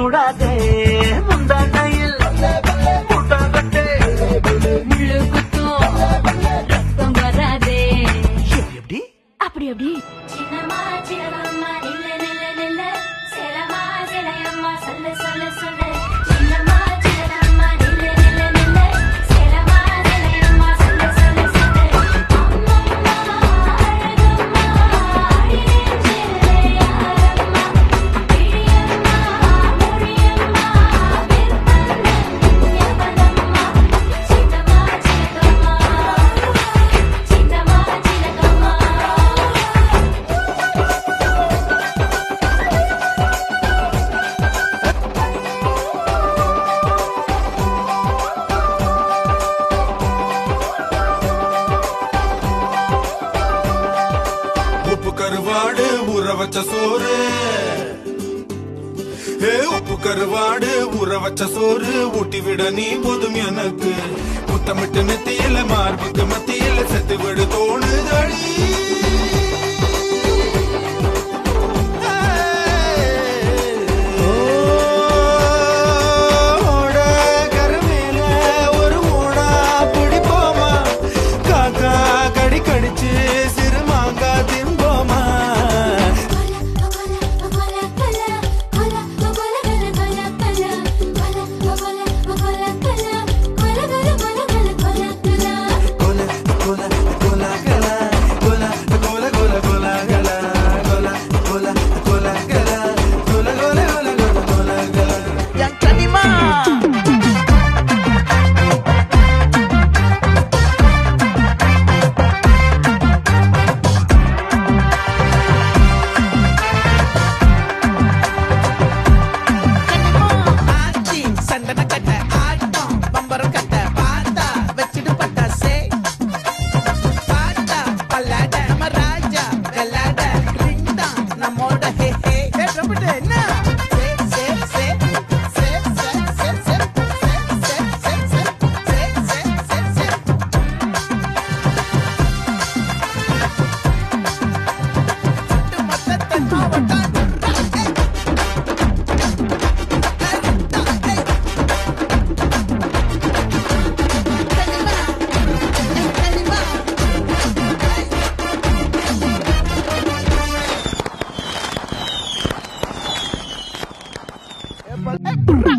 மூடாதே முந்தானையில் கூட்டாங்கட்டே முள்ளு குத்தும் ரத்தம் வராதே எப்படி அப்படி அப்படி சின்னம்மா சின்னம்மா நில்ல நில்ல நில்ல சேலம்மா சேலையம்மா சொல்ல சொல்ல சொல்ல சின்னம்மா சின்னம்மா நில்ல நில்ல நில்ல சேலம்மா சேலையம்மா சொல்ல சொல்ல சொல்ல அம்மம்மா அழகம்மா அழிஞ்சே யாரம்மா பிரியம்மா மொழியம்மா விருப்பம் எப்பதம்மா சின்னம்மா சின்னம்மா சின்னம்மா சின்னம்மா உப்பு கருவாடு ஊற வச்ச சோறு உப்பு கருவாடு ஊற வச்ச சோறு ஊட்டி விட நீ போதும் எனக்கு முத்தமிட்டு நெத்தியில மார்புக்கு மத்தியில செத்து விடு தோணுதடி கடிச்சு சிறு மாங்கா திம்போமா Hey,